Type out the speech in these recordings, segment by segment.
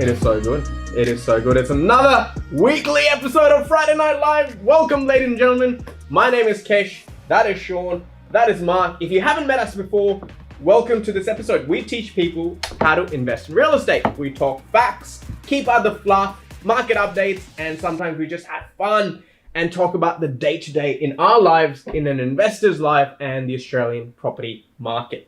It is so good. It is so good. It's another weekly episode of Friday Night Live. Welcome, ladies and gentlemen. My name is Kesh. That is Sean. That is Marc. If you haven't met us before, welcome to this episode. We teach people how to invest in real estate. We talk facts, keep out the fluff, market updates, and sometimes we just have fun and talk about the day-to-day in our lives, in an investor's life, and the Australian property market.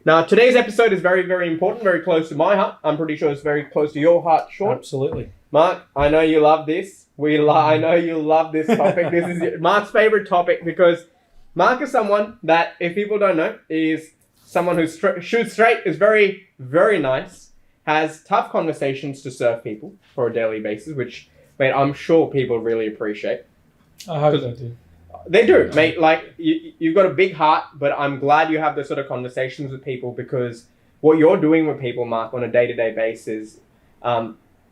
Now, today's episode is very, very important, very close to my heart. I'm pretty sure it's very close to your heart, Sean. Absolutely. Marc, I know you love this. I know you love this topic. This is Marc's favorite topic because Marc is someone that, if people don't know, is someone who shoots straight, is very, very nice, has tough conversations to serve people for a daily basis, which, mate, I'm sure people really appreciate. I hope they do. They do, mate. Like, you've got a big heart, but I'm glad you have those sort of conversations with people because what you're doing with people, Marc, on a day-to-day basis,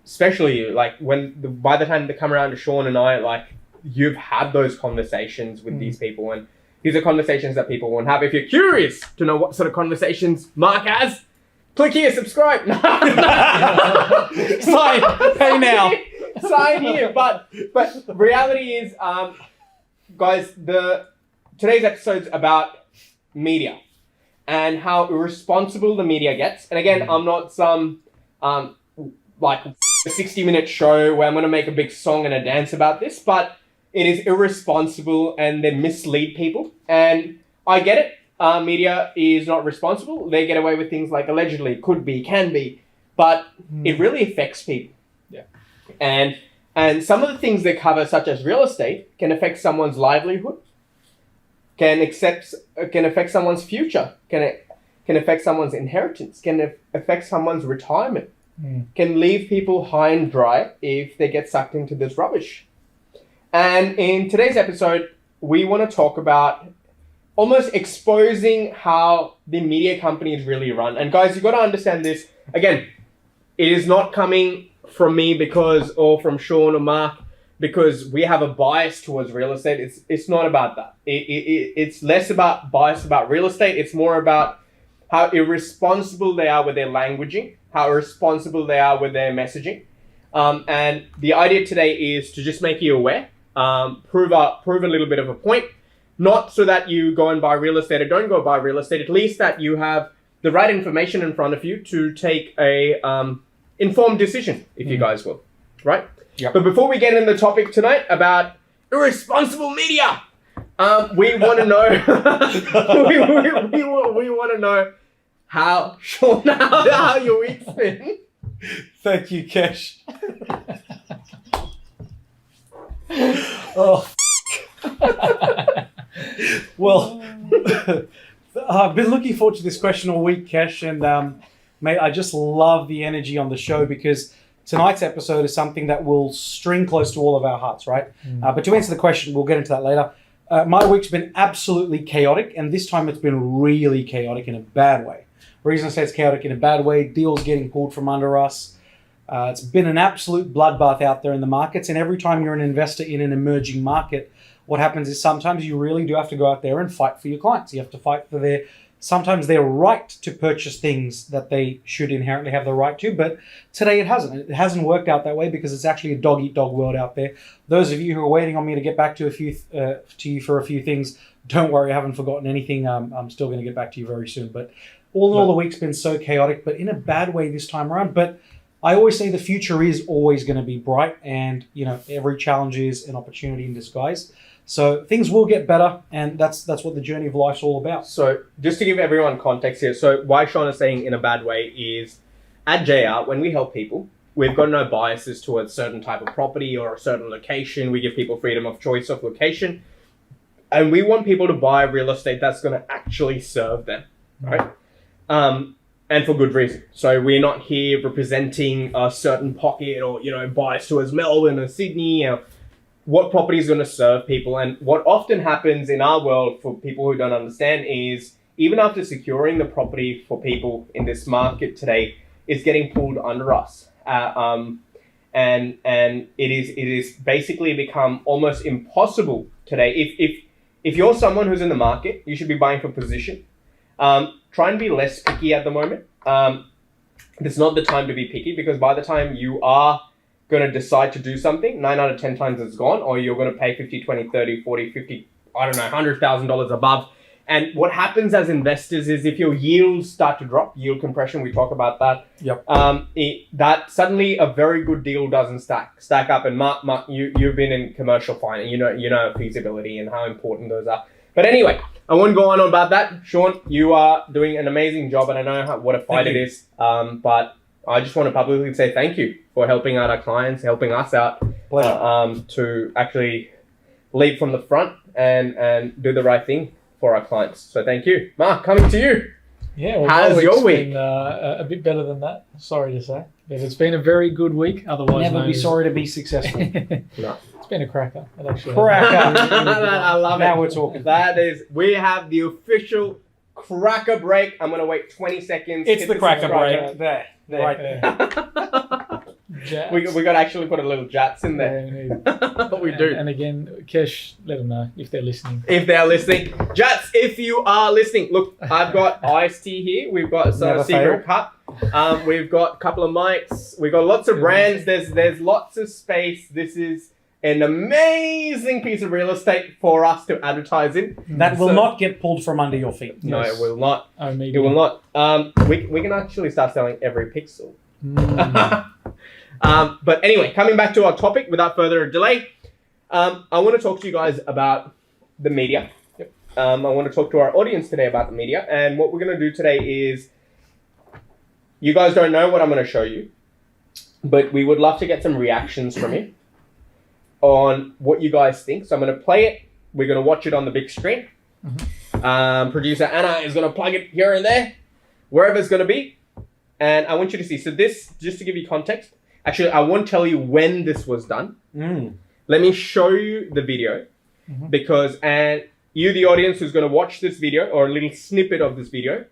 especially you, like, by the time they come around to Sean and I, like, you've had those conversations with these people, and these are conversations that people won't have. If you're curious to know what sort of conversations Marc has, click here, subscribe. Sign, pay now. Sign here. But reality is, guys, today's episode's about media and how irresponsible the media gets. And again, I'm not some like a 60-minute show where I'm going to make a big song and a dance about this, but it is irresponsible and they mislead people. And I get it. Media is not responsible. They get away with things like allegedly, could be, can be, but it really affects people. Yeah. And some of the things they cover, such as real estate, can affect someone's livelihood, can affect someone's future, can affect someone's inheritance, can affect someone's retirement, can leave people high and dry if they get sucked into this rubbish. And in today's episode, we want to talk about almost exposing how the media companies really run. And guys, you've got to understand this. Again, it is not coming from me or from Sean or Marc because we have a bias towards real estate. It's not about that. It's less about bias about real estate. It's more about how irresponsible they are with their languaging, how irresponsible they are with their messaging. And the idea today is to just make you aware, prove a little bit of a point, not so that you go and buy real estate or don't go buy real estate, at least that you have the right information in front of you to take a informed decision, if you guys will, right? Yep. But before we get into the topic tonight about irresponsible media, we want to know, we want to know how, Sean, how your week's been. Thank you, Kesh. Oh, well, I've been looking forward to this question all week, Kesh, and mate, I just love the energy on the show because tonight's episode is something that will string close to all of our hearts, right? But to answer the question, we'll get into that later. My week's been absolutely chaotic, and this time it's been really chaotic in a bad way. The reason I say it's chaotic in a bad way, deals getting pulled from under us. It's been an absolute bloodbath out there in the markets, and every time you're an investor in an emerging market, what happens is sometimes you really do have to go out there and fight for your clients. You have to fight for sometimes their right to purchase things that they should inherently have the right to, but today it hasn't. It hasn't worked out that way because it's actually a dog-eat-dog world out there. Those of you who are waiting on me to get back to you for a few things, don't worry, I haven't forgotten anything. I'm still going to get back to you very soon. But all in all, the week's been so chaotic, but in a bad way this time around. But I always say the future is always going to be bright, and every challenge is an opportunity in disguise. So things will get better, and that's what the journey of life's all about. So just to give everyone context here, so why Sean is saying in a bad way is at JR, when we help people, we've got no biases towards certain type of property or a certain location. We give people freedom of choice of location, and we want people to buy real estate that's going to actually serve them, right? And for good reason. So we're not here representing a certain pocket or, bias towards Melbourne or Sydney or what property is going to serve people. And what often happens in our world for people who don't understand is even after securing the property for people in this market today, it's getting pulled under us. And it is basically become almost impossible today. If you're someone who's in the market, you should be buying for position. Try and be less picky at the moment. it's not the time to be picky, because by the time you are going to decide to do something, 9 out of 10 times it's gone, or you're going to pay 50, 20, 30, 40, 50, I don't know, $100,000 above. And what happens as investors is if your yields start to drop, yield compression, we talk about that. Yep. That suddenly a very good deal doesn't stack up. And Marc, you've been in commercial finance, you know feasibility and how important those are. But anyway, I won't go on about that. Sean, you are doing an amazing job, and I know what a fight it is. But I just want to publicly say thank you for helping out our clients, helping us out to actually lead from the front and do the right thing for our clients. So thank you. Marc, coming to you. Yeah, well, how's your week? Been, a bit better than that, sorry to say. But it's been a very good week, otherwise Never known be as- sorry to be successful. No. It's been a cracker. It actually Cracker. I love it. Now we're talking. We have the official cracker break. I'm going to wait 20 seconds. It's hit the cracker subscribe break. There. Right Right. there. Jats. We got to actually put a little jats in there. Yeah, We do. And again, Kesh, let them know if they're listening. If they're listening. Jats, if you are listening, look, I've got iced tea here. We've got some Never secret fail. cup. We've got a couple of mics. We've got lots of brands. There's lots of space. This is an amazing piece of real estate for us to advertise in. That will not get pulled from under your feet. No, Yes. it will not. Oh, me It will not. We can actually start selling every pixel. But anyway, coming back to our topic, without further delay, I want to talk to you guys about the media. Yep. I want to talk to our audience today about the media. And what we're going to do today is, you guys don't know what I'm going to show you, but we would love to get some reactions from you on what you guys think. So I'm going to play it. We're going to watch it on the big screen. Producer Anna is going to plug it here and there, wherever it's going to be. And I want you to see. So this, just to give you context, actually, I won't tell you when this was done. Let me show you the video, because you, the audience who's going to watch this video, or a little snippet of this video,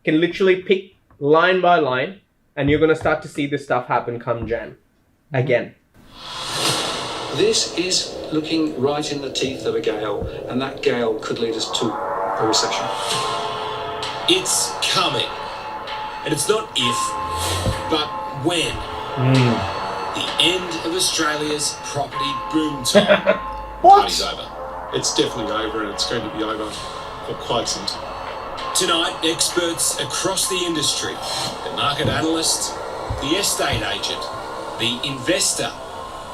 can literally pick line by line, and you're going to start to see this stuff happen come Jan. Again. This is looking right in the teeth of a gale, and that gale could lead us to a recession. It's coming. And it's not if, but when. The end of Australia's property boom time. Party's over. It's definitely over, and it's going to be over for quite some time. Tonight, experts across the industry, the market analyst, the estate agent, the investor,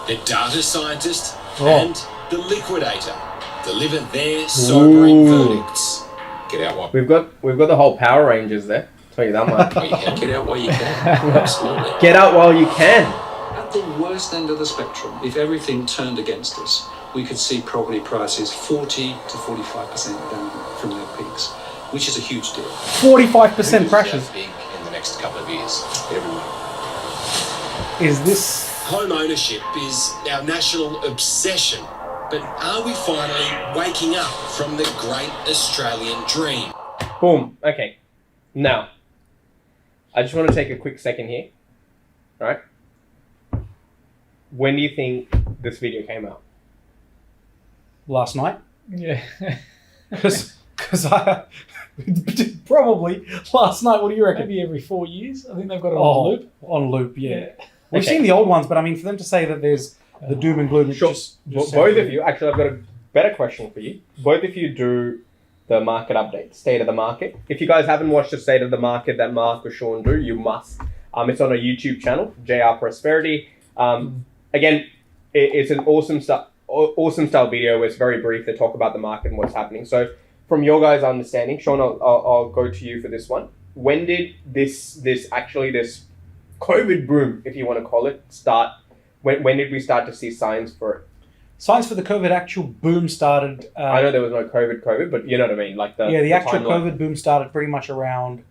the data scientist, and the liquidator deliver their sobering verdicts. Get out while We've got the whole Power Rangers there. Tell you that much. you can get out while you can. Absolutely. Get out while you can. At the worst end of the spectrum, if everything turned against us, we could see property prices 40 to 45% down from their peaks, which is a huge deal. 45% crashes. Big in the next couple of years. Everyone. Is this... Home ownership is our national obsession, but are we finally waking up from the great Australian dream? Boom. Okay. Now, I just want to take a quick second here. All right. When do you think this video came out? Last night? Yeah. Because I... Probably last night. What do you reckon? Maybe every 4 years. I think they've got it on loop. On loop, yeah. Yeah. We've seen the old ones, but I mean, for them to say that there's the doom and gloom... Sure. Just Both of you, actually, I've got a better question for you. Both of you do the market update, state of the market. If you guys haven't watched the state of the market that Marc or Sean do, you must. It's on a YouTube channel, JR Prosperity. Again, it's an awesome style video where it's very brief. They talk about the market and what's happening. So from your guys' understanding, Sean, I'll go to you for this one. When did this COVID boom, if you want to call it, start? When did we start to see signs for it? Signs for the COVID actual boom started... I know there was no COVID, but you know what I mean? Like the actual timeline. COVID boom started pretty much around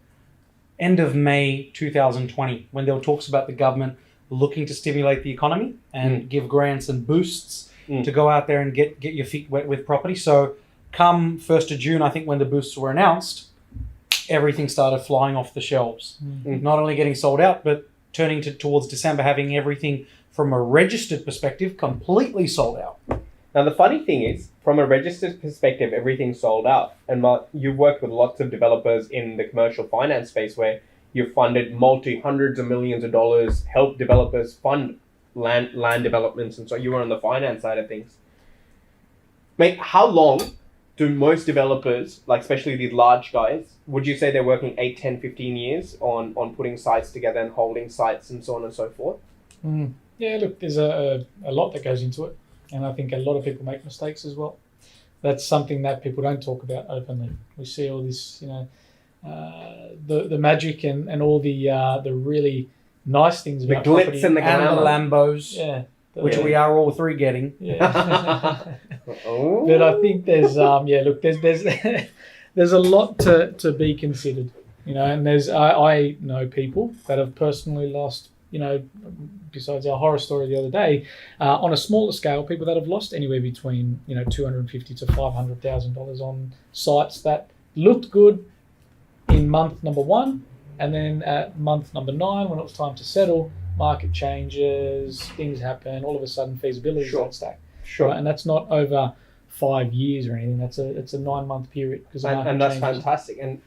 end of May 2020, when there were talks about the government looking to stimulate the economy and give grants and boosts to go out there and get your feet wet with property. So come 1st of June, I think when the boosts were announced, everything started flying off the shelves. Not only getting sold out, but turning towards December, having everything from a registered perspective completely sold out. Now, the funny thing is, from a registered perspective, everything's sold out. And Marc, you've worked with lots of developers in the commercial finance space where You've funded hundreds of millions of dollars, helped developers fund land developments, and so you were on the finance side of things. Mate, how long do most developers, like especially these large guys, would you say they're working 8, 10, 15 years on putting sites together and holding sites and so on and so forth? Yeah, look, there's a lot that goes into it. And I think a lot of people make mistakes as well. That's something that people don't talk about openly. We see all this, the magic and all the really nice things about glitz property. and the And the Lambos, Yeah. which we are all three getting. Yeah. Oh. But I think there's there's a lot to be considered, and I know people that have personally lost, besides our horror story the other day, on a smaller scale, people that have lost anywhere between $250,000 to $500,000 on sites that looked good in month number 1, and then at month number 9, when it was time to settle, market changes, things happen, all of a sudden feasibility don't stack. Sure. Right? And that's not over 5 years or anything. It's a 9-month period because And that's fantastic. And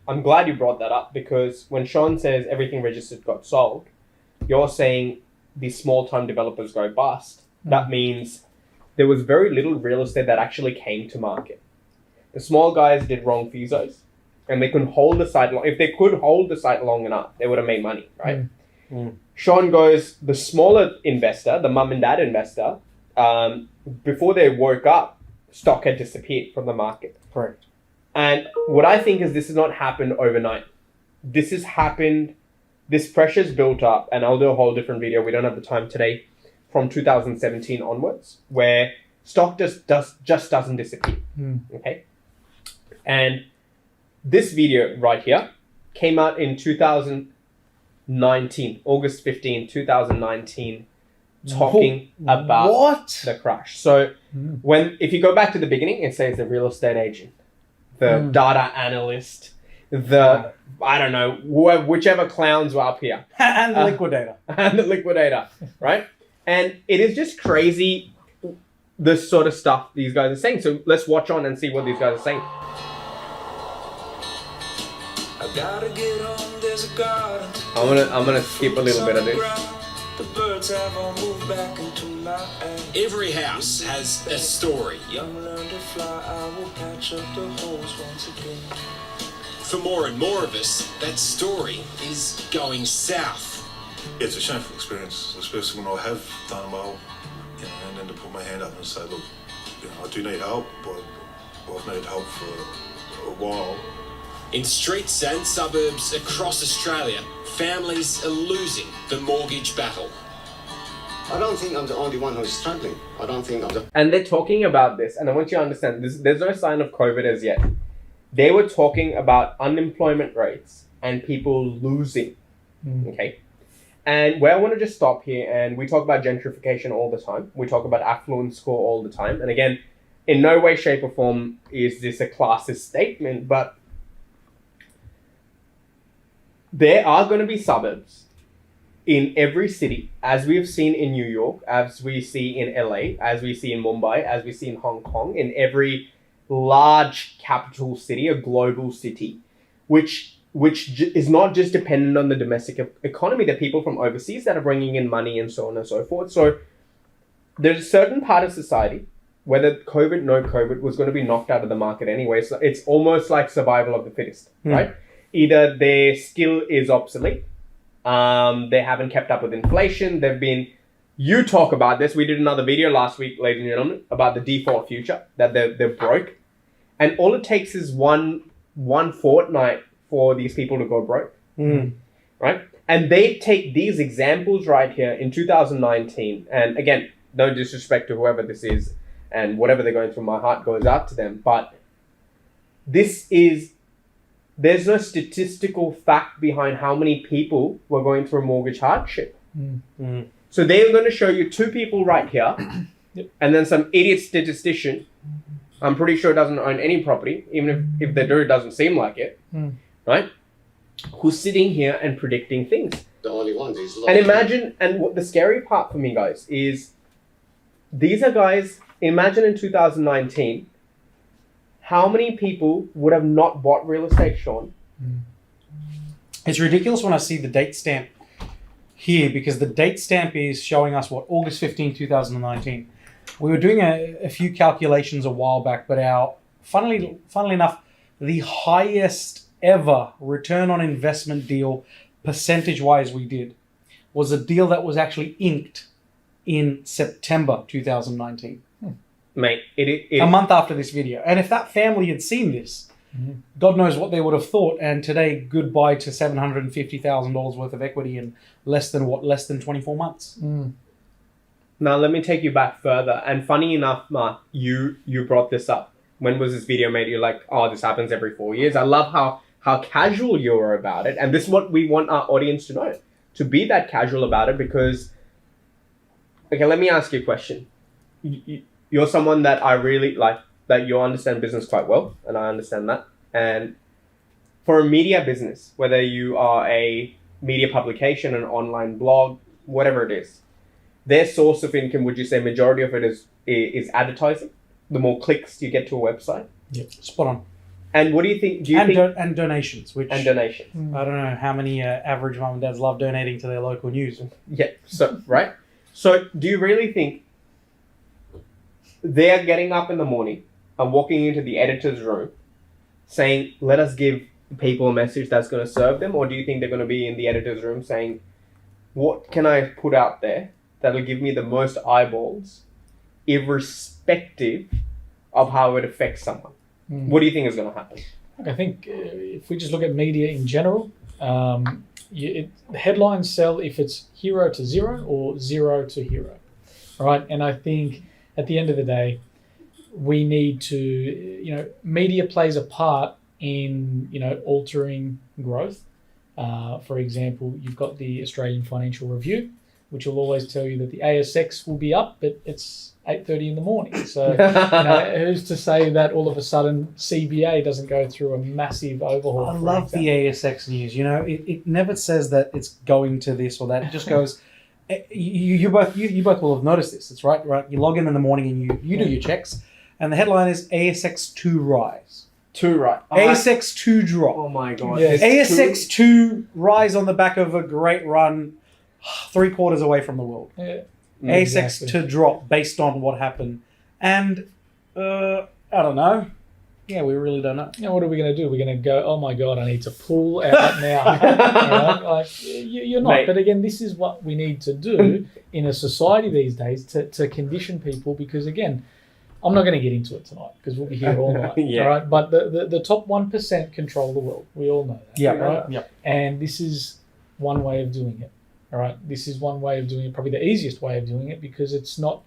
I'm glad you brought that up, because when Sean says everything registered got sold, you're saying these small-time developers go bust. That means there was very little real estate that actually came to market. The small guys did wrong FISOs, and they couldn't hold the site long. If they could hold the site long enough, they would have made money, right? Sean goes, the smaller investor, the mum and dad investor, before they woke up, stock had disappeared from the market. Correct. And what I think is this has not happened overnight. This has happened, this pressure's built up, and I'll do a whole different video, we don't have the time today, from 2017 onwards, where stock just doesn't disappear, okay? And this video right here came out in 2019, August 15, 2019, talking about the crash. So if you go back to the beginning, it says the real estate agent, the data analyst, the, I don't know, whichever clowns were up here. And the liquidator. And the liquidator, right? And it is just crazy, the sort of stuff these guys are saying. So let's watch on and see what these guys are saying. I gotta get home, there's a garden. I'm gonna skip a little bit of this. The birds have all moved back into life. Every house has a story. Young learn to fly, I will patch up the holes once again. For more and more of us, that story is going south. It's a shameful experience, especially when I have done well, and then to put my hand up and say, look, I do need help, but I've needed help for a while. In streets and suburbs across Australia, families are losing the mortgage battle. I don't think I'm the only one who's struggling. I don't think I'm the... And they're talking about this, and I want you to understand, there's no sign of COVID as yet. They were talking about unemployment rates and people losing, okay? And where I want to just stop here, and we talk about gentrification all the time. We talk about affluent score all the time. And again, in no way, shape, or form is this a classist statement, but there are going to be suburbs in every city, as we have seen in New York, as we see in LA, as we see in Mumbai, as we see in Hong Kong, in every large capital city, a global city, which is not just dependent on the domestic economy. There are people from overseas that are bringing in money and so on and so forth. So there's a certain part of society, whether COVID, no COVID, was going to be knocked out of the market anyway. So it's almost like survival of the fittest, right? Either their skill is obsolete, they haven't kept up with inflation, you talk about this, we did another video last week, ladies and gentlemen, about the default future, that they're broke. And all it takes is one fortnight for these people to go broke, right? And they take these examples right here in 2019, and again, no disrespect to whoever this is, and whatever they're going through, my heart goes out to them, but there's no statistical fact behind how many people were going through mortgage hardship. So they're going to show you 2 people right here, and then some idiot statistician, I'm pretty sure doesn't own any property, even if they do, it doesn't seem like it, right? Who's sitting here and predicting things. The only ones. And imagine, and what the scary part for me, guys, is these are guys, imagine in 2019, how many people would have not bought real estate, Sean? It's ridiculous when I see the date stamp here, because the date stamp is showing us what, August 15, 2019. We were doing a few calculations a while back, but funnily enough, the highest ever return on investment deal percentage-wise we did was a deal that was actually inked in September 2019. Mate, a month after this video. And if that family had seen this, God knows what they would have thought. And today, goodbye to $750,000 worth of equity in less than 24 months. Now, let me take you back further. And funny enough, Marc, you brought this up. When was this video made? You're like, oh, this happens every 4 years. I love how casual you are about it. And this is what we want our audience to know. To be that casual about it, because... Okay, let me ask you a question. You're someone that I really like, that you understand business quite well, and I understand that. And for a media business, whether you are a media publication, an online blog, whatever it is, their source of income, would you say majority of it is advertising? The more clicks you get to a website? Yeah, spot on. And what do you think? And donations. And donations. I don't know how many average mum and dads love donating to their local news. Yeah, so, right? So do you really think they're getting up in the morning and walking into the editor's room saying, let us give people a message that's going to serve them? Or do you think they're going to be in the editor's room saying, what can I put out there that'll give me the most eyeballs, irrespective of how it affects someone? What do you think is going to happen? I think if we just look at media in general, headlines sell if it's hero to zero or zero to hero, right? And I think at the end of the day, we need to, media plays a part in, altering growth. For example, you've got the Australian Financial Review, which will always tell you that the ASX will be up, but it's 8:30 in the morning. So who's to say that all of a sudden CBA doesn't go through a massive overhaul? I love the ASX news. It never says that it's going to this or that. It just goes. You both will have noticed this. It's right. You log in the morning and you do your checks, and the headline is ASX 2 rise. 2 rise. ASX 2 drop. Oh my god. Yes. ASX 2 rise on the back of a great run, 3/4 away from the world. Yeah. ASX to drop based on what happened. And I don't know. Yeah, we really don't know. What are we going to do? We're going to go, oh my God, I need to pull out now. You're not. Mate. But again, this is what we need to do in a society these days to condition people, because again, I'm not going to get into it tonight because we'll be here all night. Yeah. All right? But the top 1% control the world. We all know that. Yeah. Right? Yeah. And this is one way of doing it. All right, this is one way of doing it, probably the easiest way of doing it, because it's not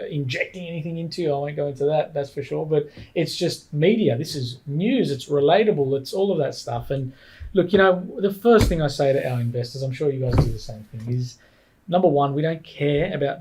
injecting anything into you. I won't go into that, that's for sure. But it's just media. This is news. It's relatable. It's all of that stuff. And look, the first thing I say to our investors, I'm sure you guys do the same thing, is number one, we don't care about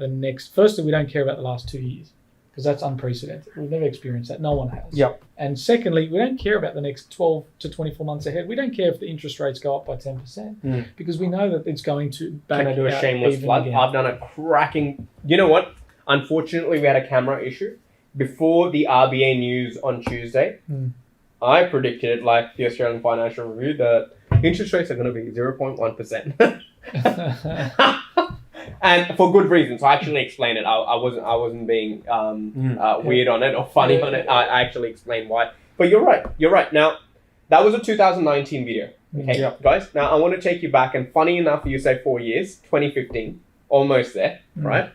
firstly, we don't care about the last 2 years, because that's unprecedented. We've never experienced that. No one has. Yep. And secondly, we don't care about the next 12 to 24 months ahead. We don't care if the interest rates go up by 10%, because we know that it's going to back. Can I do a shameless plug? Again. I've done a cracking... You know what? Unfortunately, we had a camera issue. Before the RBA news on Tuesday, I predicted it, like the Australian Financial Review, that interest rates are going to be 0.1%. And for good reasons. I actually explained it. I wasn't being weird on it or funny on it. I actually explained why. But you're right. Now, that was a 2019 video. Okay, guys? Now, I want to take you back. And funny enough, you say 4 years, 2015, almost there, right?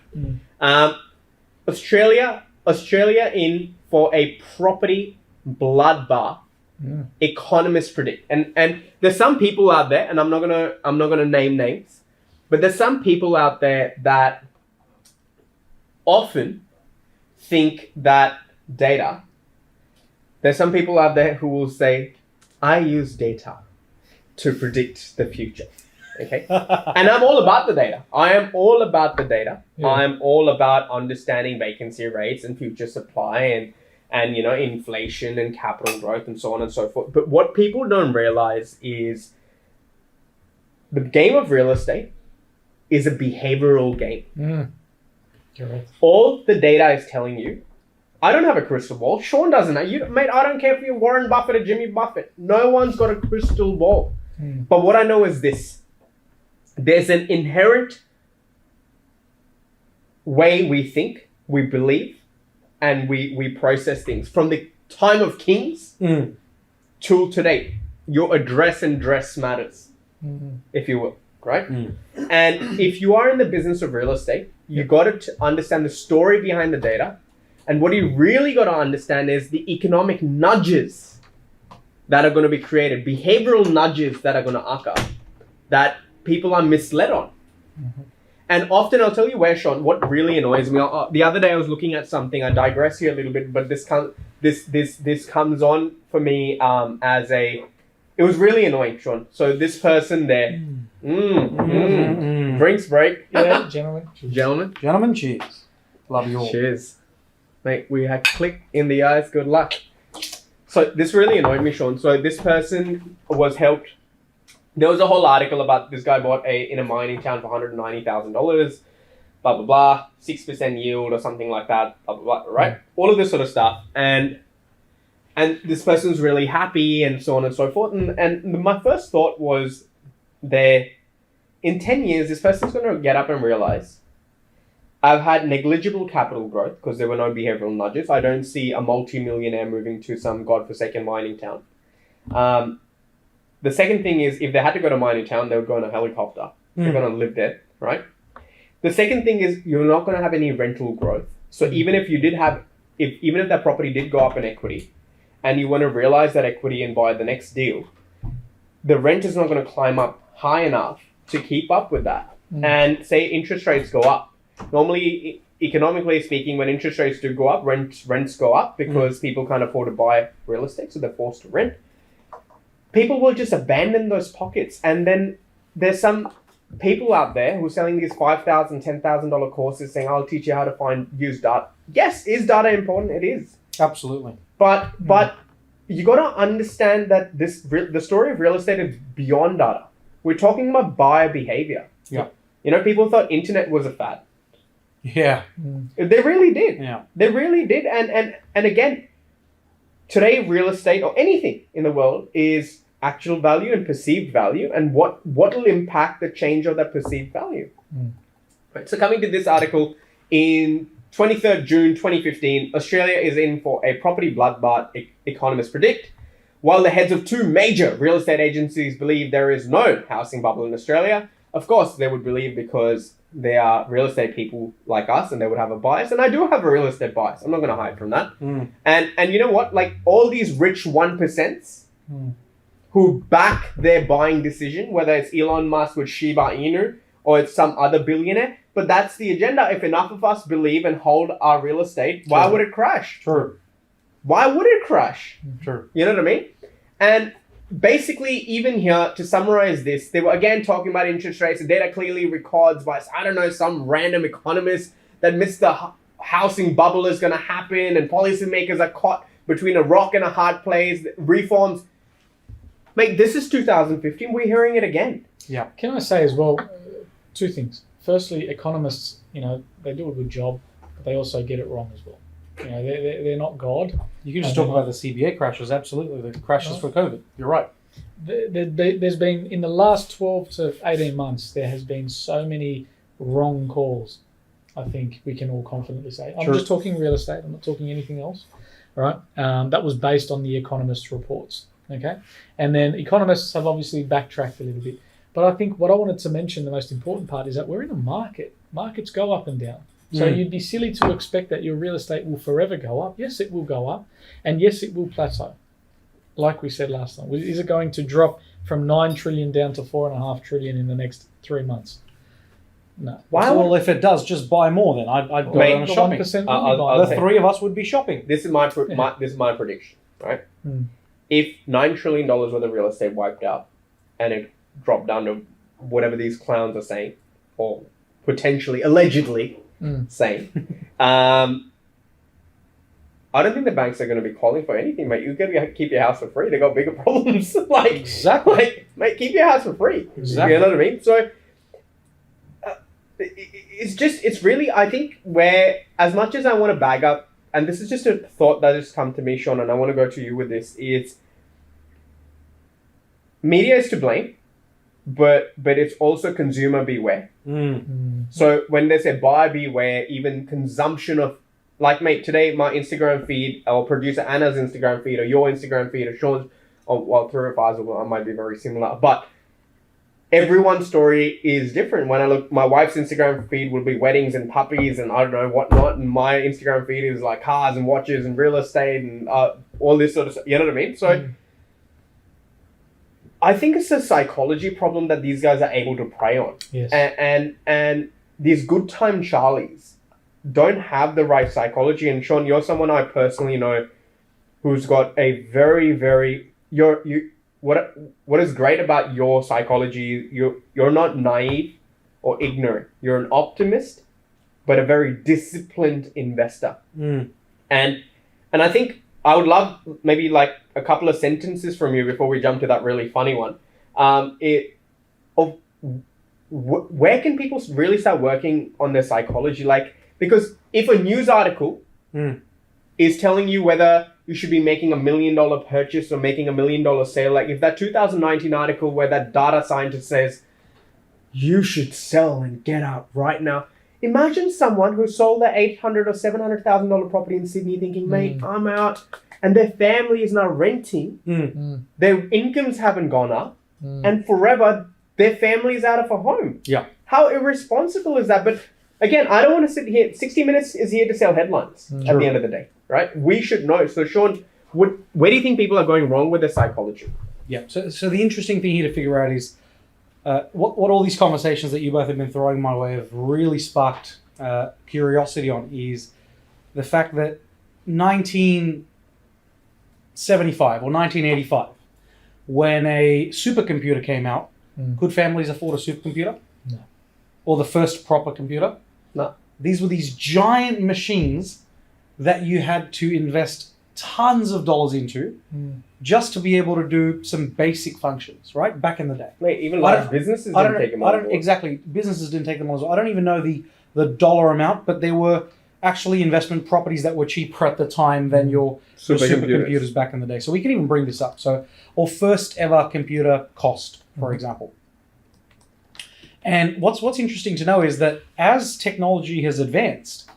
Australia in for a property bloodbath. Economists predict. And there's some people out there, and I'm not gonna name names, but there's some people out there that often think that data... There's some people out there who will say, I use data to predict the future. Okay? And I'm all about the data. I am all about the data. Yeah. I'm all about understanding vacancy rates and future supply and inflation and capital growth and so on and so forth. But what people don't realize is the game of real estate is a behavioral game. Correct. All the data is telling you, I don't have a crystal ball. Sean doesn't. Mate, I don't care if you're Warren Buffett or Jimmy Buffett. No one's got a crystal ball. But what I know is this. There's an inherent way we think, we believe, and we process things. From the time of kings till today, your address and dress matters, if you will, right? And if you are in the business of real estate, you got to understand the story behind the data. And what you really got to understand is the economic nudges that are going to be created, behavioral nudges that are going to occur, that people are misled on. And often, I'll tell you where, Sean, what really annoys me. The other day I was looking at something. I digress here a little bit, but this comes on for me as a. It was really annoying, Sean. So this person there, drinks break. Yeah, gentlemen. Gentlemen, cheers. Love you all. Cheers, mate. We had click in the eyes. Good luck. So this really annoyed me, Sean. So this person was helped. There was a whole article about this guy bought in a mining town for $190,000, blah, blah, blah, 6% yield or something like that, blah, blah, blah, right? All of this sort of stuff. And this person's really happy and so on and so forth. And my first thought was in 10 years, this person's going to get up and realize I've had negligible capital growth because there were no behavioral nudges. I don't see a multi-millionaire moving to some godforsaken mining town. The second thing is, if they had to go to mining town, they would go on a helicopter. They're going to live there, right? The second thing is, you're not going to have any rental growth. So even if you did have, even if that property did go up in equity, and you want to realize that equity and buy the next deal, the rent is not going to climb up high enough to keep up with that. And say interest rates go up. Normally, economically speaking, when interest rates do go up, rents go up because people can't afford to buy real estate, so they're forced to rent. People will just abandon those pockets. And then there's some people out there who are selling these $5,000, $10,000 courses saying, I'll teach you how to use data. Yes, is data important? It is. Absolutely. But you got to understand that the story of real estate is beyond data. We're talking about buyer behavior. Yeah. You know, people thought internet was a fad. Yeah. They really did. Yeah. They really did. And again, today real estate or anything in the world is actual value and perceived value, and what will impact the change of that perceived value. Right. So coming to this article, in 23rd June 2015, Australia is in for a property bloodbath, economists predict. While the heads of two major real estate agencies believe there is no housing bubble in Australia, of course they would believe because they are real estate people like us and they would have a bias. And I do have a real estate bias. I'm not going to hide from that. And you know what? Like all these rich 1%s who back their buying decision, whether it's Elon Musk with Shiba Inu or it's some other billionaire, but that's the agenda. If enough of us believe and hold our real estate, why would it crash? True. Why would it crash? True. You know what I mean? And basically, even here, to summarize this, they were again talking about interest rates. The data clearly records by, I don't know, some random economist that Mr. Housing bubble is going to happen and policymakers are caught between a rock and a hard place. Reforms. Mate, this is 2015. We're hearing it again. Yeah. Can I say as well, two things. Firstly, economists, they do a good job, but they also get it wrong as well. They're not God. You can just talk about the CBA crashes, absolutely. The crashes for COVID. You're right. There's been, in the last 12 to 18 months, there has been so many wrong calls, I think we can all confidently say. I'm just talking real estate. I'm not talking anything else. All right. That was based on the economists' reports. Okay. And then economists have obviously backtracked a little bit. But I think what I wanted to mention, the most important part, is that we're in a market. Markets go up and down. So you'd be silly to expect that your real estate will forever go up. Yes, it will go up. And yes, it will plateau. Like we said last time. Is it going to drop from 9 trillion down to 4.5 trillion in the next 3 months? No. Well, if it does, just buy more then. I'd go on shopping. The three of us would be shopping. This is my prediction, right? If $9 trillion worth of real estate wiped out and it dropped down to whatever these clowns are saying, or potentially, allegedly saying, I don't think the banks are going to be calling for anything, mate. You've got to keep your house for free. They got bigger problems. Exactly. Mate, keep your house for free. Exactly. You know what I mean? So it's really, I think, where as much as I want to bag up and this is just a thought that has come to me, Sean, and I want to go to you with this, is media is to blame, but it's also consumer beware. So when they say buyer beware, even consumption of, like, mate, today my Instagram feed, or producer Anna's Instagram feed, or your Instagram feed, or Sean's, well, through ours might be very similar, but everyone's story is different. When I look, my wife's Instagram feed will be weddings and puppies and I don't know whatnot, and my Instagram feed is like cars and watches and real estate and all this sort of stuff. You know what I mean? So I think it's a psychology problem that these guys are able to prey on. Yes. And these good time Charlies don't have the right psychology. And Sean, you're someone I personally know who's got a very, very what is great about your psychology, you're not naive or ignorant. You're an optimist, but a very disciplined investor. And I think I would love maybe like a couple of sentences from you before we jump to that really funny one. Where can people really start working on their psychology? Like, because if a news article is telling you whether you should be making $1 million purchase or making $1 million sale, like if that 2019 article where that data scientist says you should sell and get out right now, imagine someone who sold their $800,000 or $700,000 property in Sydney thinking, mate, I'm out, and their family is now renting, their incomes haven't gone up, and forever their family is out of a home. Yeah. How irresponsible is that? But again, I don't want to sit here. 60 Minutes is here to sell headlines at the end of the day, right? We should know. So Sean, where do you think people are going wrong with their psychology? Yeah. So the interesting thing here to figure out is what all these conversations that you both have been throwing my way have really sparked curiosity on is the fact that 1975 or 1985, when a supercomputer came out, could families afford a supercomputer? No. Or the first proper computer? No. These were these giant machines that you had to invest tons of dollars into just to be able to do some basic functions, right? Back in the day. Mate, even large businesses didn't take them on. Exactly. Businesses didn't take them on. I don't even know the dollar amount, but there were actually investment properties that were cheaper at the time than your supercomputers back in the day. So we can even bring this up. So, or first ever computer cost, for example. And what's interesting to know is that as technology has advanced,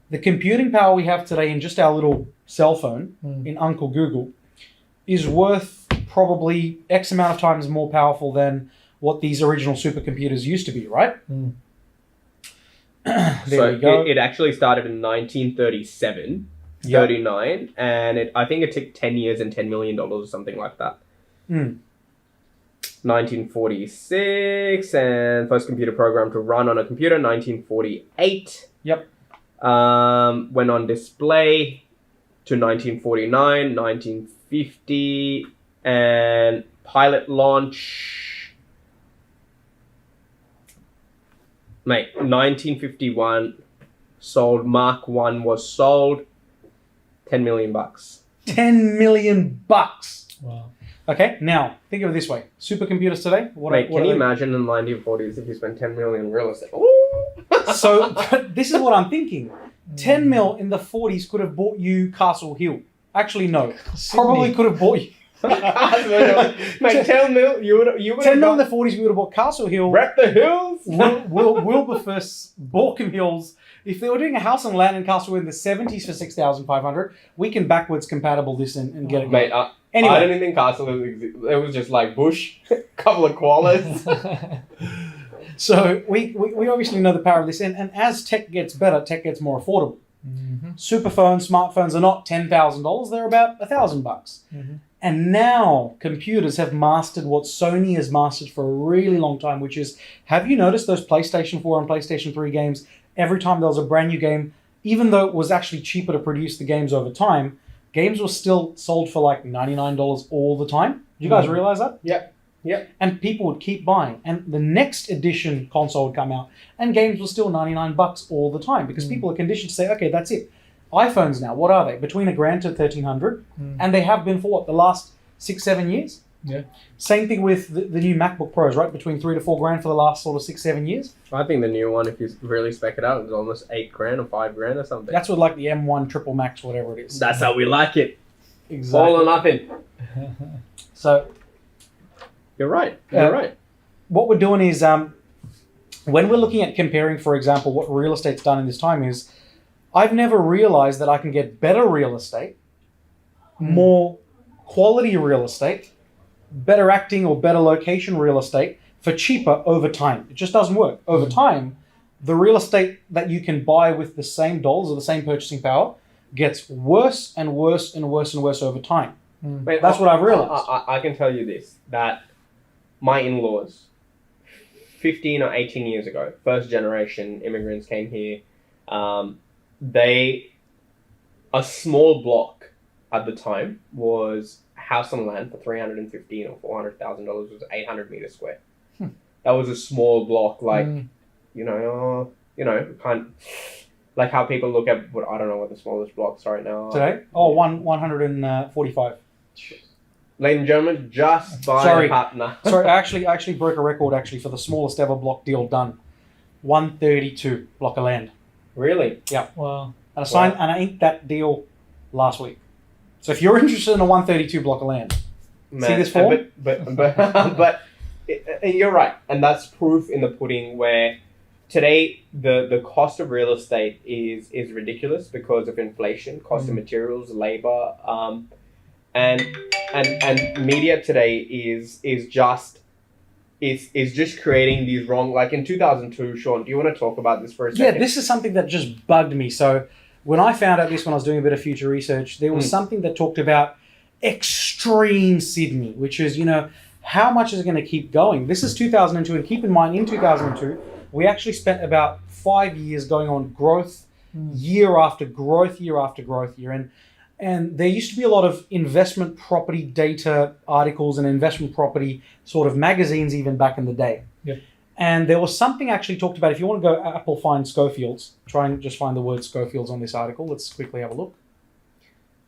the computing power we have today in just our little cell phone, in Uncle Google, is worth probably X amount of times more powerful than what these original supercomputers used to be, right? There we go. It actually started in 1937, 39, and I think it took 10 years and $10 million or something like that. 1946, and first computer program to run on a computer, 1948. Yep. Went on display to 1949, 1950, and pilot launch. Mate, 1951, sold, Mark 1 was sold, $10 million. $10 million. Wow. Okay, now, think of it this way. Supercomputers today? Mate, can you imagine in the 1940s if you spent $10 million in real estate? So, this is what I'm thinking. 10 mil in the 40s could have bought you Castle Hill. Actually, no. Probably could have bought you... Mate, 10 mil, you would 10 mil in the 40s, we would have bought Castle Hill. Wreck the Hills. Wilberforce, Borkham Hills. If they were doing a house and land in Castle in the 70s for $6,500, we can backwards compatible this and get it. Mate, anyway. I don't even think Castle Hill existed. It was just like bush, a couple of koalas. So we obviously know the power of this, and as tech gets better, tech gets more affordable. Superphones, smartphones are not $10,000; they're about $1,000. And now computers have mastered what Sony has mastered for a really long time, which is, have you noticed those PlayStation 4 and PlayStation 3 games? Every time there was a brand new game, even though it was actually cheaper to produce the games over time, games were still sold for like $99 all the time. Did you guys realize that? Yep. And people would keep buying. And the next edition console would come out, and games were still $99 all the time, because people are conditioned to say, okay, that's it. iPhones now, what are they? Between $1,000 to $1,300, and they have been for what, the last 6-7 years? Same thing with the new MacBook Pros, right? Between $3,000 to $4,000 for the last sort of 6-7 years. I think the new one, if you really spec it out, is almost $8,000 or $5,000 or something. That's what like the M1 Triple Max, whatever it is. That's how we like it. Exactly. All or nothing. So You're right. You're right. what we're doing is when we're looking at comparing, for example, what real estate's done in this time is I've never realized that I can get better real estate, more quality real estate, better acting or better location real estate for cheaper over time. It just doesn't work. Over time, the real estate that you can buy with the same dollars or the same purchasing power gets worse and worse and worse and worse over time. Mate, That's what I've realized. I can tell you this, that my in-laws, 15 or 18 years ago, first generation immigrants came here. A small block at the time was house on land for $315,000 or $400,000 was 800 meters square. That was a small block, like kind like how people look at what I don't know what the smallest blocks right now. Today? Oh, 145. Ladies and gentlemen, just buy a partner. Sorry, I actually broke a record actually for the smallest ever block deal done. 132 block of land. Really? Yeah. Wow. And I signed and I inked that deal last week. So if you're interested in a 132 block of land, see this form? But you're right, and that's proof in the pudding where today the cost of real estate is ridiculous because of inflation, cost of materials, labor, and media today is just creating these wrong, like in 2002. Sean, do you want to talk about this for a second? Yeah, this is something that just bugged me. So when I found out this, when I was doing a bit of future research, there was something that talked about extreme Sydney, which is, how much is it going to keep going? This is 2002, and keep in mind, in 2002, we actually spent about 5 years going on growth, year after growth, year after growth year. And there used to be a lot of investment property data articles and investment property sort of magazines even back in the day. Yeah. And there was something actually talked about, if you want to go Apple find Schofields, try and just find the word Schofields on this article. Let's quickly have a look.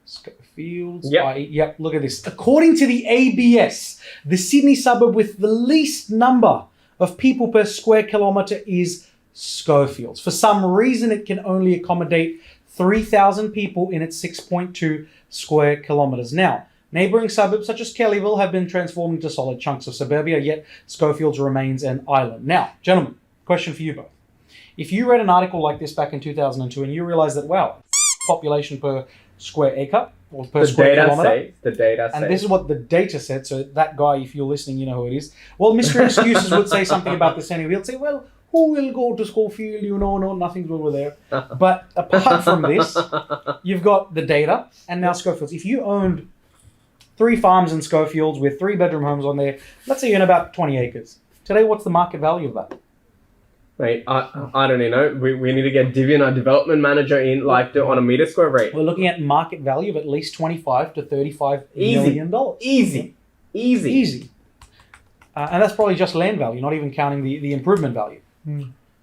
Schofields. Yep, look at this. According to the ABS, the Sydney suburb with the least number of people per square kilometre is Schofields. For some reason, it can only accommodate 3,000 people in its 6.2 square kilometres. Now, neighbouring suburbs such as Kellyville have been transformed into solid chunks of suburbia, yet Schofields remains an island. Now, gentlemen, question for you both. If you read an article like this back in 2002 and you realised that, wow, population per square acre or per square kilometre. The data and this is what the data said. So that guy, if you're listening, you know who it is. Well, Mr. Excuses would say something about this anyway. He'll say, well, who will go to Schofield? No, nothing's over there. But apart from this, you've got the data and now Schofields. If you owned 3 farms in Schofields with 3-bedroom homes on there, let's say you own about 20 acres. Today, what's the market value of that? Mate, I don't even know. We need to get Divian, our development manager, in on a meter square rate. We're looking at market value of at least $25 to $35 million. Easy. And that's probably just land value, not even counting the improvement value.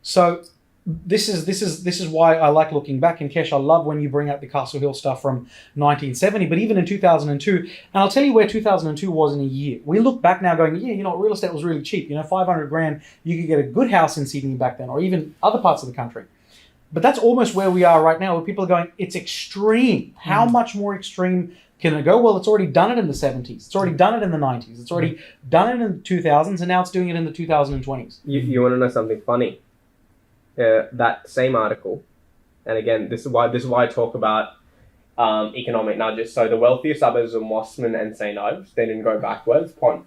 So this is why I like looking back. And Kesh, I love when you bring out the Castle Hill stuff from 1970, but even in 2002, and I'll tell you where 2002 was in a year. We look back now going, real estate was really cheap. $500,000, you could get a good house in Sydney back then, or even other parts of the country. But that's almost where we are right now, where people are going, it's extreme. How much more extreme can it go? Well, it's already done it in the 70s. It's already done it in the 90s. It's already done it in the 2000s, and now it's doing it in the 2020s. You want to know something funny? That same article, and again, this is why I talk about economic nudges. So the wealthier suburbs of Mosman and St. Ives, they didn't go backwards. Point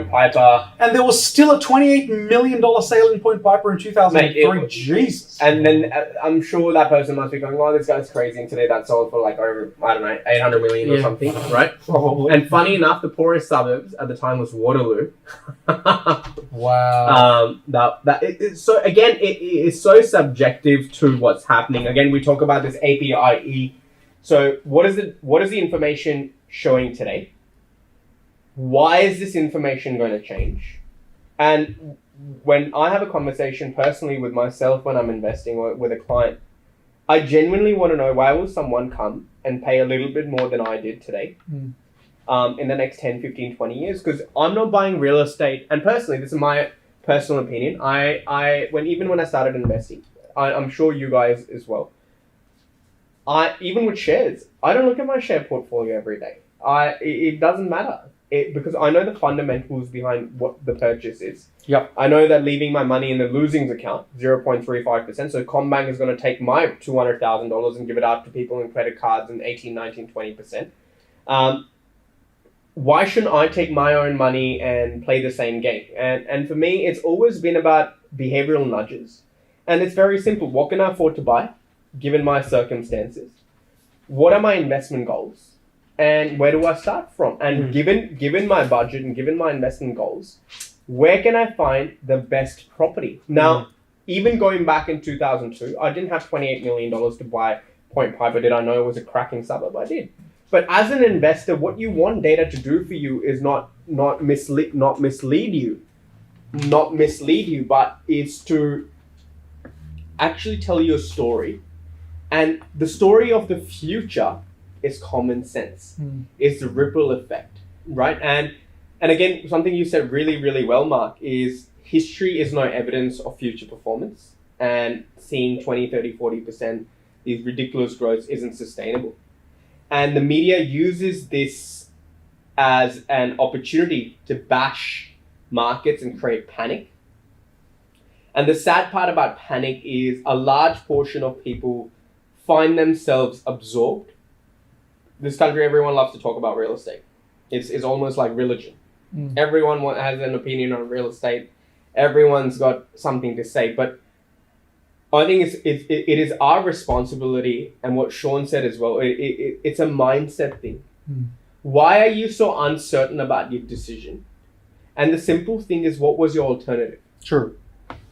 Piper. And there was still a $28 million sale in Point Piper in 2003. Mate, Jesus. And then I'm sure that person must be going, oh, this guy's crazy. And today that sold for like over, I don't know, 800 million or something, right? Probably. And funny enough, the poorest suburbs at the time was Waterloo. Wow. So again, it is so subjective to what's happening. Again, we talk about this APIE. So what is the information showing today? Why is this information going to change? And when I have a conversation personally with myself when I'm investing or with a client, I genuinely want to know, why will someone come and pay a little bit more than I did today in the next 10, 15, 20 years, because I'm not buying real estate. And personally, this is my personal opinion. When I started investing, I'm sure you guys as well. Even with shares, I don't look at my share portfolio every day. It doesn't matter because I know the fundamentals behind what the purchase is. Yep. I know that leaving my money in the losings account, 0.35%. So Combank is going to take my $200,000 and give it out to people in credit cards and 18, 19, 20%. Why shouldn't I take my own money and play the same game? And for me, it's always been about behavioral nudges. And it's very simple. What can I afford to buy, given my circumstances? What are my investment goals? And where do I start from? And given my budget and given my investment goals, where can I find the best property? Now, even going back in 2002, I didn't have $28 million to buy Point Piper. Did I know it was a cracking suburb? I did. But as an investor, what you want data to do for you is not mislead you, but is to actually tell you a story. And the story of the future is common sense. It's the ripple effect, right? And again, something you said really, really well, Marc, is history is no evidence of future performance. And seeing 20, 30, 40%, these ridiculous growths isn't sustainable. And the media uses this as an opportunity to bash markets and create panic. And the sad part about panic is a large portion of people find themselves absorbed. This country, everyone loves to talk about real estate. It's almost like religion. Everyone has an opinion on real estate. Everyone's got something to say. But I think it is our responsibility, and what Sean said as well, it's a mindset thing. Why are you so uncertain about your decision? And the simple thing is, what was your alternative? True.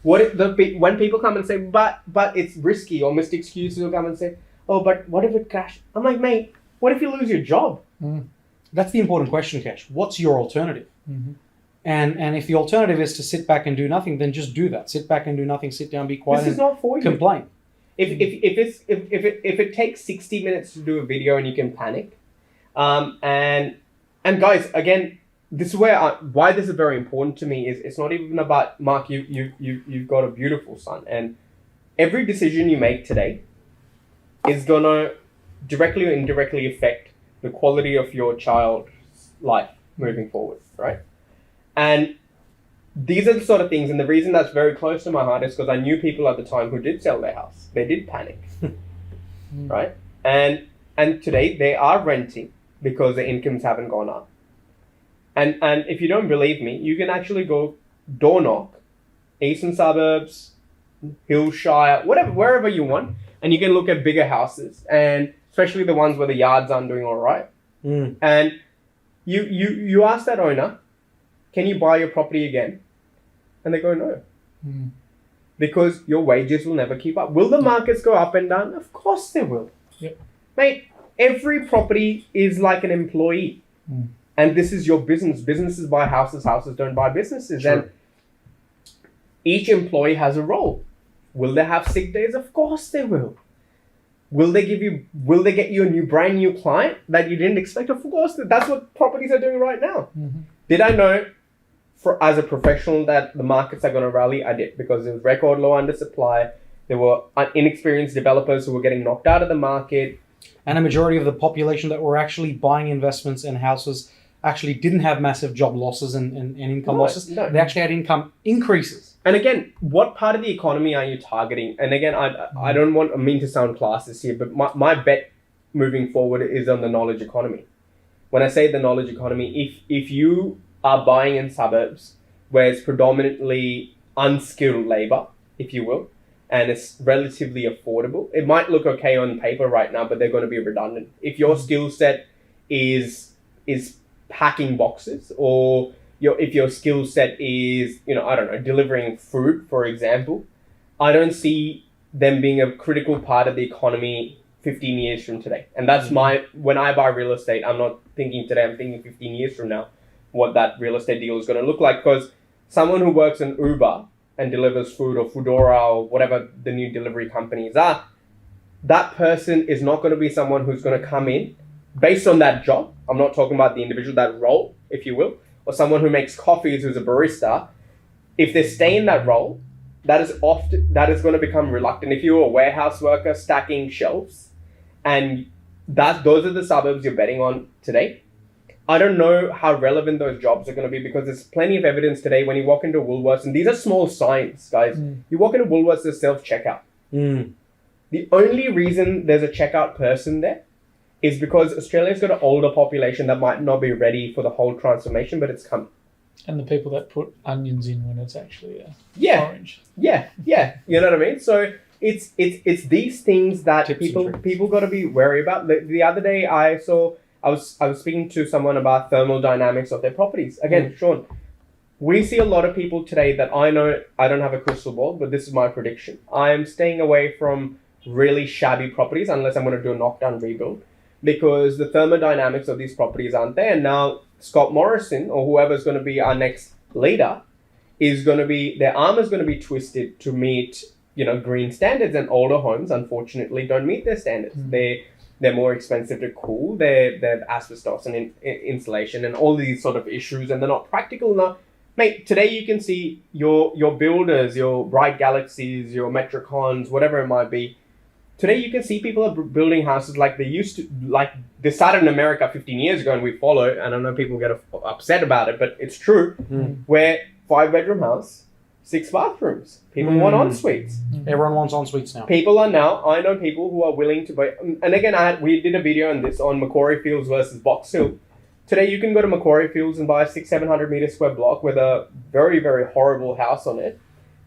When people come and say, but it's risky, or Mr. Excuses will come and say, oh, but what if it crashed? I'm like, mate, what if you lose your job? That's the important question, Kesh. What's your alternative? And if the alternative is to sit back and do nothing, then just do that. Sit back and do nothing. Sit down, be quiet. This is not for you. Complain. If it takes 60 minutes to do a video and you can panic, and guys, again, this is why this is very important to me. Is it's not even about Marc. You've got a beautiful son, and every decision you make today is gonna directly or indirectly affect the quality of your child's life moving forward, right? And these are the sort of things, and the reason that's very close to my heart is because I knew people at the time who did sell their house. They did panic, right? And today they are renting because their incomes haven't gone up. And if you don't believe me, you can actually go door knock, eastern suburbs, Hillshire, wherever you want, and you can look at bigger houses, and especially the ones where the yards aren't doing all right. And you ask that owner, can you buy your property again? And they go, no. Because your wages will never keep up. Will the markets go up and down? Of course they will. Yep. Mate, every property is like an employee. And this is your business. Businesses buy houses, houses don't buy businesses. Sure. And each employee has a role. Will they have sick days? Of course they will. Will they get you a brand new client that you didn't expect? Of course, that's what properties are doing right now. Did I know as a professional that the markets are going to rally? I did, because there was record low undersupply. There were inexperienced developers who were getting knocked out of the market. And a majority of the population that were actually buying investments and houses actually didn't have massive job losses and income losses. No. They actually had income increases. And again, what part of the economy are you targeting? And again, I don't mean to sound classist here, but my bet moving forward is on the knowledge economy. When I say the knowledge economy, if you are buying in suburbs where it's predominantly unskilled labor, if you will, and it's relatively affordable, it might look okay on paper right now, but they're going to be redundant. If your skill set is packing boxes, or if your skill set is, delivering food, for example, I don't see them being a critical part of the economy 15 years from today. And that's when I buy real estate, I'm not thinking today, I'm thinking 15 years from now, what that real estate deal is going to look like. Because someone who works in Uber and delivers food, or Foodora, or whatever the new delivery companies are, that person is not going to be someone who's going to come in based on that job, I'm not talking about the individual, that role, if you will, or someone who makes coffees who's a barista, if they stay in that role, that is going to become reluctant. If you're a warehouse worker stacking shelves, and those are the suburbs you're betting on today, I don't know how relevant those jobs are going to be, because there's plenty of evidence today when you walk into Woolworths, and these are small signs, guys. You walk into Woolworths, there's self-checkout. The only reason there's a checkout person there is because Australia's got an older population that might not be ready for the whole transformation, but it's coming. And the people that put onions in when it's actually orange. Yeah. You know what I mean? So it's these things that people got to be wary about. The other day I was speaking to someone about thermal dynamics of their properties. Again, Sean, we see a lot of people today that I know, I don't have a crystal ball, but this is my prediction. I am staying away from really shabby properties unless I'm going to do a knockdown rebuild, because the thermodynamics of these properties aren't there. Now, Scott Morrison or whoever's going to be our next leader is going to be, their arm is going to be twisted to meet, green standards, and older homes, unfortunately, don't meet their standards. They're more expensive to cool. They have asbestos and insulation and all these sort of issues, and they're not practical enough. Mate, today you can see your builders, your Bright Galaxies, your Metricons, whatever it might be. Today you can see people are building houses like they used to, like they started in America 15 years ago, and we follow, and I know people get upset about it, but it's true, where 5-bedroom house, 6 bathrooms. People want en-suites. Everyone wants en-suites now. I know people who are willing to buy, and again, we did a video on this on Macquarie Fields versus Box Hill. Today you can go to Macquarie Fields and buy a 600-700 meter square block with a very, very horrible house on it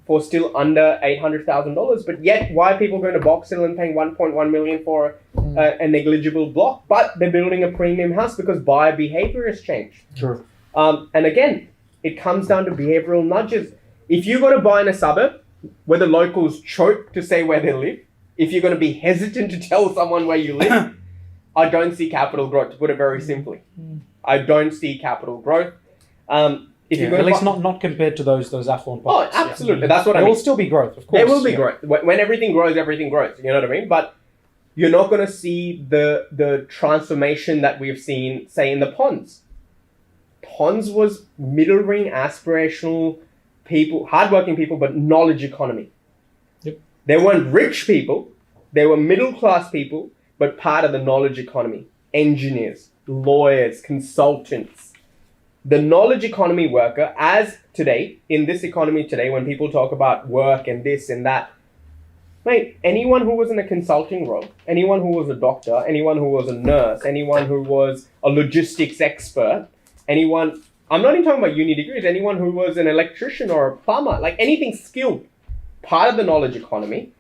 for still under $800,000. But yet, why are people going to Box Hill and paying $1.1 million for a negligible block? But they're building a premium house because buyer behavior has changed. True. And again, it comes down to behavioral nudges. If you're going to buy in a suburb where the locals choke to say where they live, if you're going to be hesitant to tell someone where you live, I don't see capital growth, to put it very simply. I don't see capital growth. If you're going at least not compared to those affluent pockets. Oh, absolutely. That's what I mean. There will still be growth, of course. There will be growth. When everything grows, everything grows. You know what I mean? But you're not going to see the transformation that we've seen, say, in the Ponds. Ponds was middle ring, aspirational people, hardworking people, but knowledge economy. Yep. They weren't rich people. They were middle class people, but part of the knowledge economy. Engineers, lawyers, consultants. The knowledge economy worker, as today, in this economy today, when people talk about work and this and that, mate, anyone who was in a consulting role, anyone who was a doctor, anyone who was a nurse, anyone who was a logistics expert, anyone, I'm not even talking about uni degrees, anyone who was an electrician or a plumber, like anything skilled, part of the knowledge economy,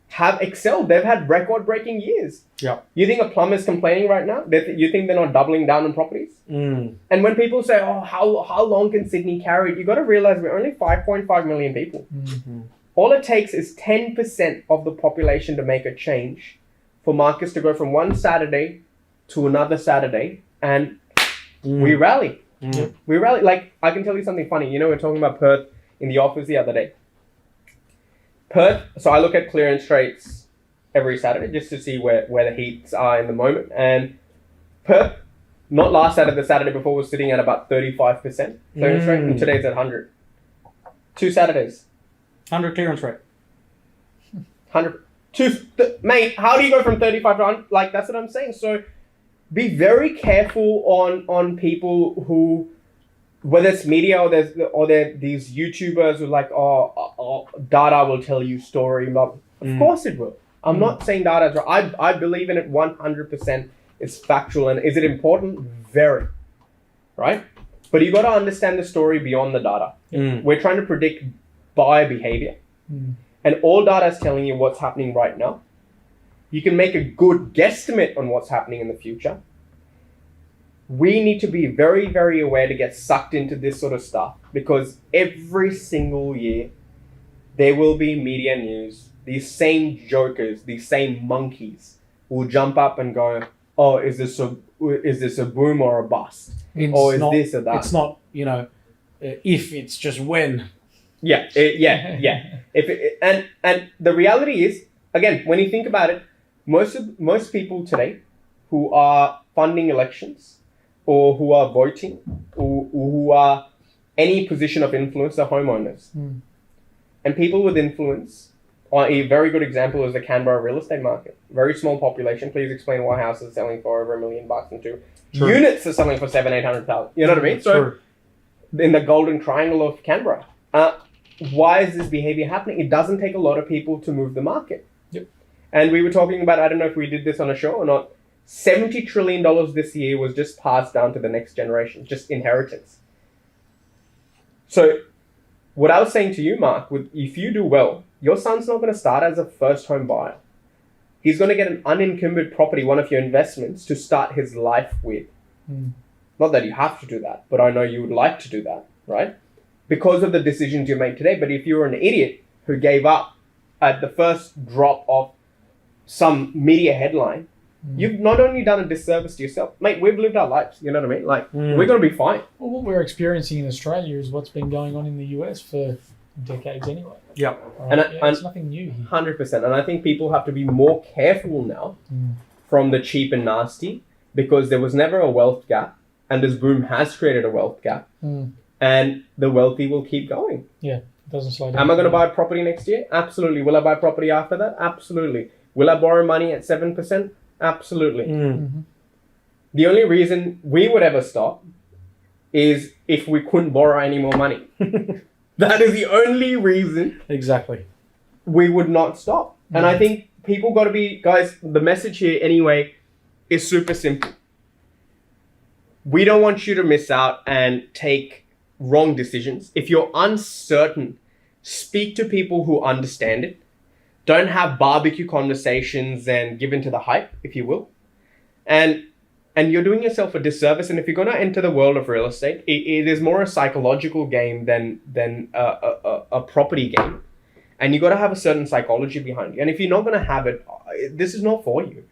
have excelled. They've had record-breaking years. Yeah. You think a plumber's complaining right now? You think they're not doubling down on properties? And when people say, oh, how long can Sydney carry it? You got to realize we're only 5.5 million people. All it takes is 10% of the population to make a change for markets to go from one Saturday to another Saturday, and we rally. We rally. Like, I can tell you something funny. You know, we we're talking about Perth in the office the other day. Perth, so I look at clearance rates every Saturday just to see where the heats are in the moment. And Perth, not last Saturday, the Saturday before, was sitting at about 35% clearance rate, and today's at 100. 2 Saturdays. 100 clearance rate. 100. Mate, how do you go from 35 to 100? Like, that's what I'm saying. So be very careful on people who, whether it's media or they're these YouTubers who are like, oh, data will tell you story. Of course it will. I'm not saying data is right. I believe in it 100%. It's factual. And is it important? Very. Right? But you got to understand the story beyond the data. We're trying to predict buyer behavior. And all data is telling you what's happening right now. You can make a good guesstimate on what's happening in the future. We need to be very, very aware to get sucked into this sort of stuff, because every single year there will be media news. These same jokers, these same monkeys will jump up and go, oh, is this a boom or a bust? Or is this or that? It's not, if, it's just when. Yeah. And the reality is, again, when you think about it, most people today who are funding elections or who are voting or who are any position of influence are homeowners. And people with influence are a very good example is the Canberra real estate market. Very small population. Please explain why houses are selling for over $1 million into units are selling for 700,000-800,000. You know what I mean? So in the golden triangle of Canberra, why is this behavior happening? It doesn't take a lot of people to move the market. And we were talking about, I don't know if we did this on a show or not, $70 trillion this year was just passed down to the next generation, just inheritance. So what I was saying to you, Marc, if you do well, your son's not going to start as a first home buyer. He's going to get an unencumbered property, one of your investments, to start his life with. Not that you have to do that, but I know you would like to do that, right? Because of the decisions you made today. But if you're an idiot who gave up at the first drop of some media headline, you've not only done a disservice to yourself, mate, we've lived our lives, you know what I mean? Like, we're going to be fine. Well, what we're experiencing in Australia is what's been going on in the US for decades anyway. Yep. Right? And it's nothing new here. 100%. And I think people have to be more careful now from the cheap and nasty, because there was never a wealth gap, and this boom has created a wealth gap, and the wealthy will keep going. Yeah, it doesn't slow down. Am I going to buy a property next year? Absolutely. Will I buy property after that? Absolutely. Will I borrow money at 7%? Absolutely. The only reason we would ever stop is if we couldn't borrow any more money. That is the only reason Exactly. we would not stop. And I think people got to be, guys, the message here anyway is super simple. We don't want you to miss out and take wrong decisions. If you're uncertain, speak to people who understand it. Don't have barbecue conversations and give in to the hype, if you will. And you're doing yourself a disservice. And if you're going to enter the world of real estate, it is more a psychological game than a property game. And you got to have a certain psychology behind you. And if you're not going to have it, this is not for you.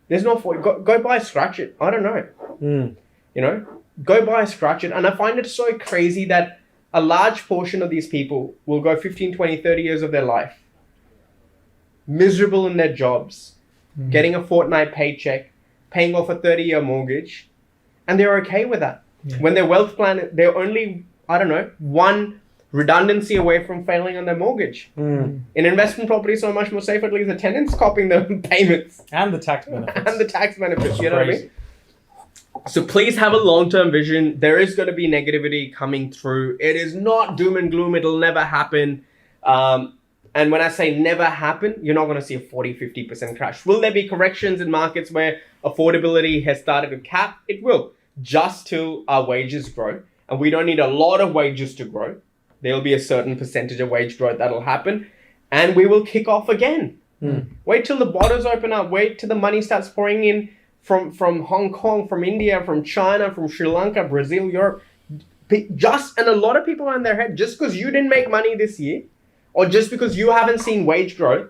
There's not for you. Go buy a scratch it. I don't know. You know, go buy a scratch it. And I find it so crazy that a large portion of these people will go 15, 20, 30 years of their life miserable in their jobs, getting a fortnight paycheck, paying off a 30-year mortgage, and they're okay with that. When their wealth plan, they're only, I don't know, one redundancy away from failing on their mortgage. In investment property, so much more safe, at least the tenants copying the payments. And the tax benefits. And the tax benefits, you know what I mean? So please have a long-term vision. There is going to be negativity coming through. It is not doom and gloom. It'll never happen. And when I say never happen, you're not going to see a 40, 50% crash. Will there be corrections in markets where affordability has started to cap? It will, just till our wages grow. And we don't need a lot of wages to grow. There'll be a certain percentage of wage growth that'll happen. And we will kick off again. Wait till the borders open up. Wait till the money starts pouring in from Hong Kong, from India, from China, from Sri Lanka, Brazil, Europe. And a lot of people are in their head, just because you didn't make money this year, or just because you haven't seen wage growth,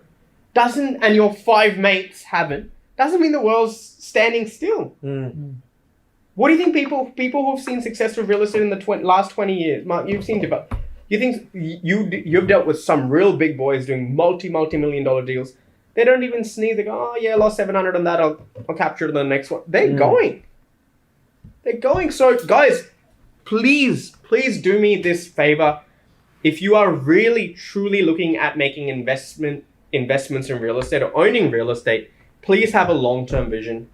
and your 5 mates haven't, doesn't mean the world's standing still. What do you think people who've seen success with real estate in the last 20 years, Marc, you've seen develop, you think you've dealt with some real big boys doing multi-million dollar deals? They don't even sneeze. They go, oh yeah, I lost 700 on that. I'll capture it in the next one. They're going. They're going. So guys, please do me this favor. If you are really, truly looking at making investments in real estate or owning real estate, please have a long-term vision.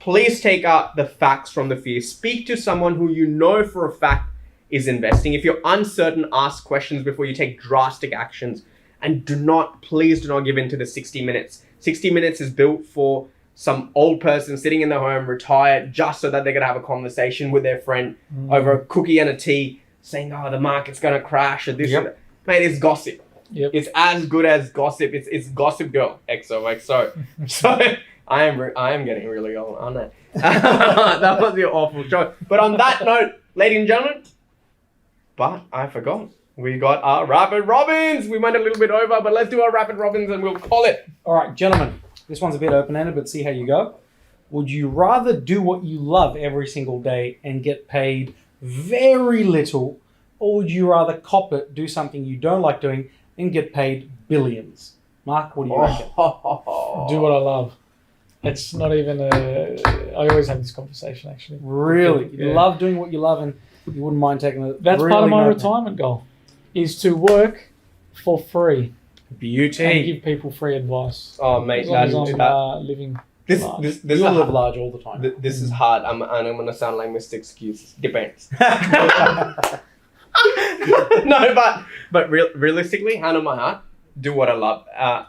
Please take out the facts from the fear. Speak to someone who you know for a fact is investing. If you're uncertain, ask questions before you take drastic actions. And please do not give in to the 60 minutes. 60 minutes is built for some old person sitting in their home, retired, just so that they're going to have a conversation with their friend over a cookie and a tea, saying, oh, the market's going to crash or this. Mate, it's gossip. It's as good as gossip. It's Gossip Girl, XOXO. So I am getting really old, aren't I? That was the awful show. But on that note, ladies and gentlemen, but I forgot. We got our Rapid Robins. We went a little bit over, but let's do our Rapid Robins and we'll call it. All right, gentlemen. This one's a bit open-ended, but see how you go. Would you rather do what you love every single day and get paid very little, or would you rather cop it, do something you don't like doing, and get paid billions? Marc, what do you reckon? Do what I love. It's not even I always have this conversation actually. Really? You Yeah. love doing what you love and you wouldn't mind taking it. That's really part of my noble. retirement goal, is to work for free and Beauty. give people free advice. Oh, mate, As long as I'm that, living this large. this You'll is live large all the time. this is hard. I'm gonna sound like Mr. Excuses. Depends. No, but realistically, hand on my heart, do what I love.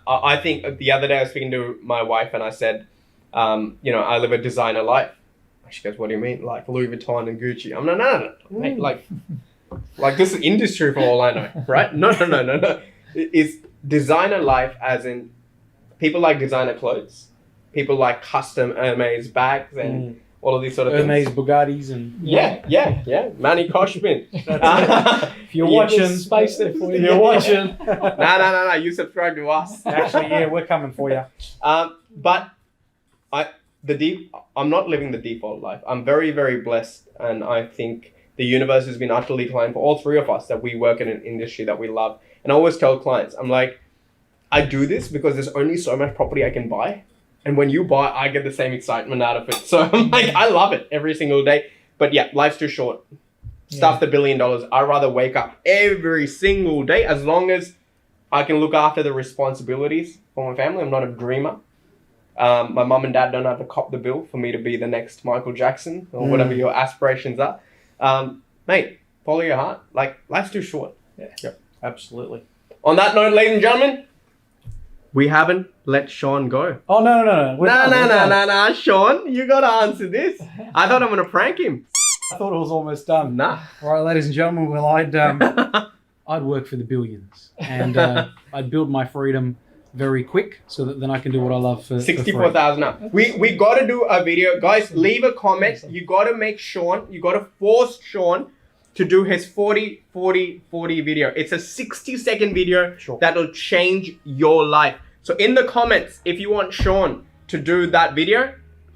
I think the other day I was speaking to my wife and I said, I live a designer life. She goes, "What do you mean? Like Louis Vuitton and Gucci?" I'm like, no, mate, like this is industry for all I know, right? No. It's designer life, as in people like designer clothes, people like custom Hermes bags and all of these sort of Hermes, things. Bugattis, and Yeah. Manny Koshman. if you're Yeah. watching, Space there for if you. you're watching, No. You subscribe to us. actually, yeah, we're coming for you. But I'm not living the default life. I'm very, very blessed, and I think the universe has been utterly kind for all three of us that we work in an industry that we love. And I always tell clients, I'm like, I do this because there's only so much property I can buy. And when you buy, I get the same excitement out of it. So I'm like, I love it every single day. But yeah, life's too short. Stuff the $1 billion. I'd rather wake up every single day as long as I can look after the responsibilities for my family. I'm not a dreamer. My mum and dad don't have to cop the bill for me to be the next Michael Jackson or whatever your aspirations are. Mate, follow your heart. Like, life's too short. Yeah. Yep. Absolutely. On that note, ladies and gentlemen, we haven't let Sean go. Oh no! We're done. No, Sean, you gotta answer this. I thought I'm gonna prank him. I thought it was almost done. Nah. All right, ladies and gentlemen. Well, I'd work for the billions, and I'd build my freedom very quick, so that then I can do what I love for 64,000 now. We gotta do a video, guys. Leave a comment. You gotta make Sean. You gotta force Sean to do his 40 video. It's a 60-second video that'll change your life. So in the comments, if you want Sean to do that video,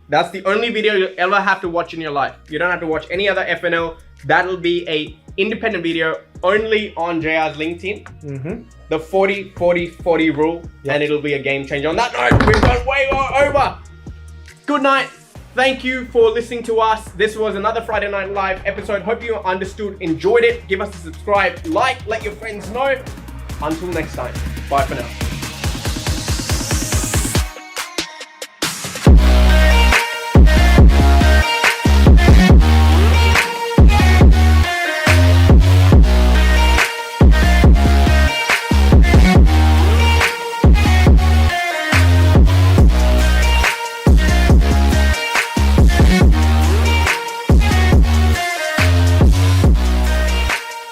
that's the only video you'll ever have to watch in your life. You don't have to watch any other FNL. That'll be a independent video only on JR's LinkedIn. The 40 rule, and it'll be a game changer. On that note, we've gone way over. Good night. Thank you for listening to us. This was another Friday Night Live episode. Hope you understood, enjoyed it. Give us a subscribe, like, let your friends know. Until next time, bye for now.